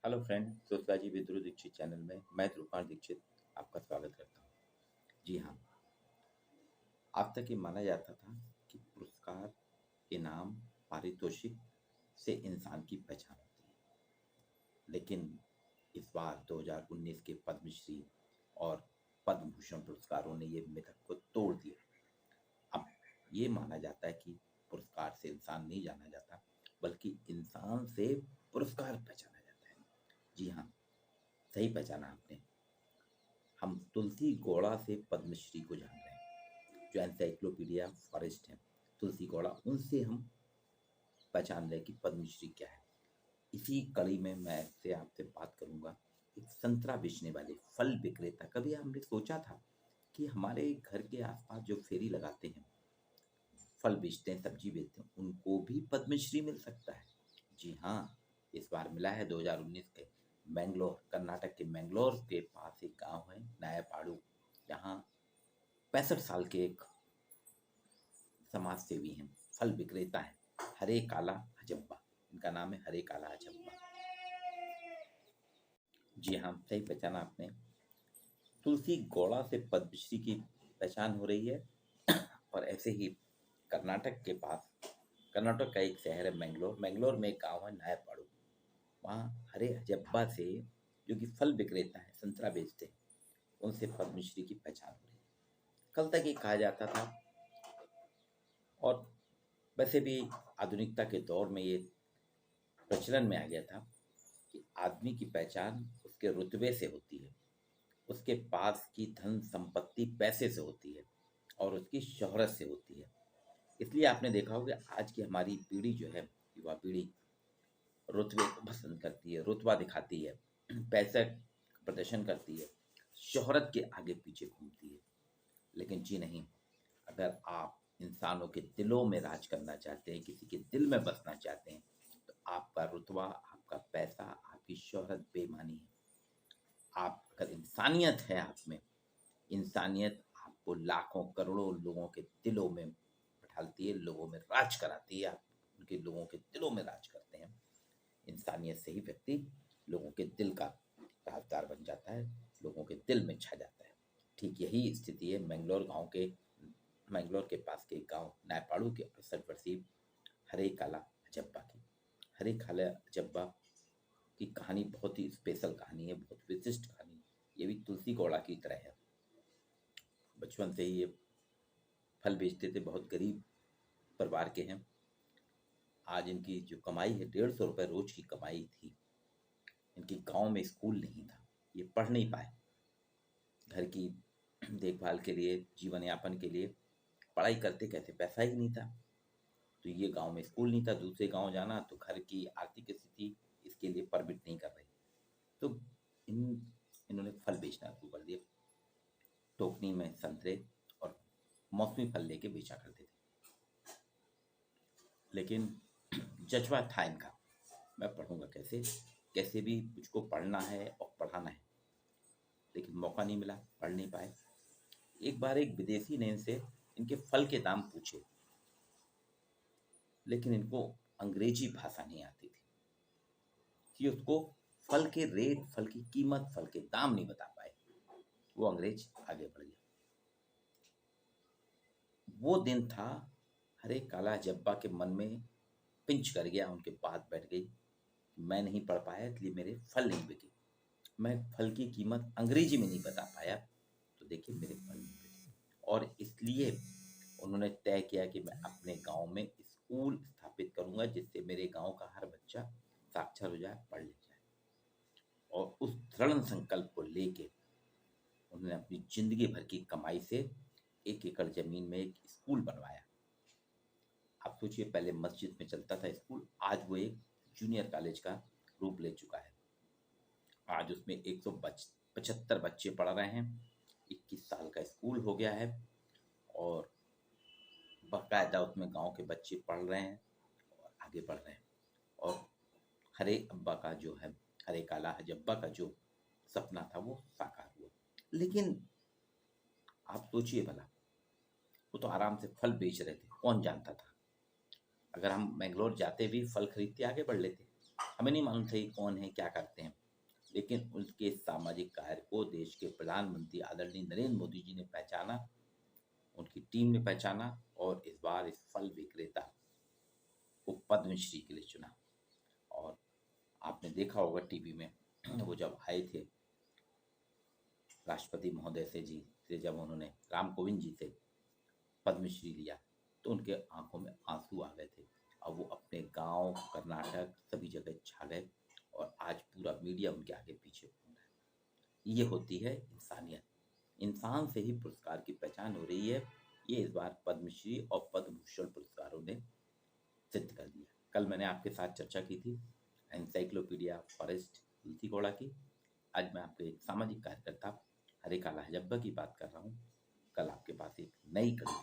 Hello friend, sociology with Dhruv Dikshit channel में मैं ध्रुवपाल दीक्षित आपका स्वागत करता हूँ। जी हाँ, आज तक ये माना जाता था कि पुरस्कार, इनाम, पारितोषिक से इंसान की पहचान होती है। लेकिन इस बार 2019 के पद्मश्री और पद्म भूषण पुरस्कारों ने ये मिथक को तोड़ दिया। अब ये माना जाता है कि पुरस्कार से इंसान नहीं जाना जाता, बल्कि इंसान से पुरस्कार पहचाना जाता है। जी हाँ, सही पहचाना आपने। हम तुलसी गौड़ा से पद्मश्री को जान रहे हैं, जो एनसाइक्लोपीडिया फॉरेस्ट है। तुलसी गौड़ा, उनसे हम पहचान रहे हैं कि पद्मश्री क्या है। इसी कड़ी में मैं से आपसे बात करूंगा। एक संतरा बेचने वाले फल विक्रेता, कभी हमने सोचा था कि हमारे घर के आसपास जो फेरी लगाते हैं, फल बेचते हैं, सब्जी बेचते हैं, उनको भी पद्मश्री मिल सकता है। जी हाँ, इस बार मिला है 2019 के मैंगलोर, कर्नाटक के मैंगलोर के पास एक गांव है नायापाड़ू। यहाँ 65 साल के एक समाज सेवी हैं, फल विक्रेता हैं, हरे काला हजब्बा। इनका नाम है हरे काला हजब्बा। जी हाँ, सही पहचाना आपने। तुलसी गौड़ा से पद्मश्री की पहचान हो रही है। और ऐसे ही कर्नाटक के पास, कर्नाटक का एक शहर है मैंगलोर, मैंगलोर में एक गांव है नायपाड़ू। वहाँ हरे हजब्बा से, जो कि फल विक्रेता है, संतरा बेचते हैं, उनसे पद्मश्री की पहचान हो रही है। कल तक ये कहा जाता था, और वैसे भी आधुनिकता के दौर में ये प्रचलन में आ गया था, कि आदमी की पहचान उसके रुतबे से होती है, उसके पास की धन संपत्ति पैसे से होती है, और उसकी शोहरत से होती है। इसलिए आपने देखा होगा आज की हमारी पीढ़ी जो है, युवा पीढ़ी, रुतबे को पसंद करती है, रुतबा दिखाती है, पैसा प्रदर्शन करती है, शोहरत के आगे पीछे घूमती है। लेकिन जी नहीं, अगर आप इंसानों के दिलों में राज करना चाहते हैं, किसी के दिल में बसना चाहते हैं, तो आपका रुतबा, आपका पैसा, आपकी शोहरत बेमानी है। आप अगर इंसानियत है आप में, इंसानियत आपको लाखों करोड़ों लोगों के दिलों में बैठालती है, लोगों में राज कराती है। आप उनके लोगों के दिलों में राज करते हैं। इंसानियत से ही व्यक्ति लोगों के दिल का राजदार बन जाता है, लोगों के दिल में छा जाता है। ठीक यही स्थिति है मैंगलोर गांव के, मैंगलोर के पास के गांव नायपाड़ू के 68 वर्षीय हरे काला अजब्बा की। हरे काला अजब्बा की कहानी बहुत ही स्पेशल कहानी है, बहुत विशिष्ट कहानी है। ये भी तुलसी गौड़ा की तरह है। बचपन से ही ये फल बेचते थे, बहुत गरीब परिवार के हैं। आज इनकी जो कमाई है, 150 रुपये रोज की कमाई थी। इनकी गांव में स्कूल नहीं था, ये पढ़ नहीं पाए। घर की देखभाल के लिए, जीवन यापन के लिए पढ़ाई करते कैसे, पैसा ही नहीं था। तो ये गांव में स्कूल नहीं था, दूसरे गांव जाना, तो घर की आर्थिक स्थिति इसके लिए परमिट नहीं कर रही। तो इन इन्होंने फल बेचना शुरू कर दिया। टोकनी में संतरे और मौसमी फल लेके बेचा करते थे। लेकिन जज्बा था इनका, मैं पढ़ूंगा कैसे, कैसे भी मुझको पढ़ना है और पढ़ाना है। लेकिन मौका नहीं मिला, पढ़ नहीं पाए। एक बार एक विदेशी ने इनसे इनके फल के दाम पूछे, लेकिन इनको अंग्रेजी भाषा नहीं आती थी, कि उसको फल के रेट, फल की कीमत, फल के दाम नहीं बता पाए। वो अंग्रेज आगे बढ़ गया। वो दिन था, हरे काला जब्बा के मन में पिंच कर गया, उनके बात बैठ गई। मैं नहीं पढ़ पाया, इसलिए मेरे फल नहीं बिके। मैं फल की कीमत अंग्रेजी में नहीं बता पाया, तो देखिए मेरे फल नहीं बिके। और इसलिए उन्होंने तय किया कि मैं अपने गांव में स्कूल स्थापित करूंगा, जिससे मेरे गांव का हर बच्चा साक्षर हो जाए, पढ़ लिख जाए। और उस दृढ़ संकल्प को लेके उन्होंने अपनी जिंदगी भर की कमाई से 1 एकड़ जमीन में एक स्कूल बनवाया। आप सोचिए, पहले मस्जिद में चलता था स्कूल, आज वो एक जूनियर कॉलेज का रूप ले चुका है। आज उसमें 175 बच्चे पढ़ रहे हैं। 21 साल का स्कूल हो गया है, और बाकायदा उसमें गांव के बच्चे पढ़ रहे हैं और आगे बढ़ रहे हैं। और हरे अब्बा का जो है, हरे काला हजब्बा का जो सपना था, वो साकार हुआ। लेकिन आप सोचिए भला, वो तो आराम से फल बेच रहे थे, कौन जानता था। अगर हम मैंगलोर जाते भी, फल खरीदते आगे बढ़ लेते। हमें नहीं मालूम था ये कौन है, क्या करते हैं, लेकिन उनके सामाजिक कार्य को देश के प्रधानमंत्री आदरणीय नरेंद्र मोदी जी ने पहचाना, उनकी टीम ने पहचाना और इस बार इस फल विक्रेता को पद्मश्री के लिए चुना। और आपने देखा होगा टीवी में वो जब आए थे राष्ट्रपति महोदय से जब उन्होंने राम कोविंद जी से पद्मश्री लिया तो उनके आंखों में आंसू आ गए थे। अब वो अपने गांव, कर्नाटक सभी जगह छा गए और आज पूरा मीडिया उनके आगे पीछे घूम रहा है। ये होती है इंसानियत। इंसान से ही पुरस्कार की पहचान हो रही है। ये इस बार पद्मश्री और पद्म भूषण पुरस्कारों ने सिद्ध कर दिया। कल मैंने आपके साथ चर्चा की थी एनसाइक्लोपीडिया फॉरेस्ट तुलसी गौड़ा की। आज मैं आपके एक सामाजिक कार्यकर्ता हरे काला हजब्बा की बात कर रहा हूँ। कल आपके पास एक नई कड़ी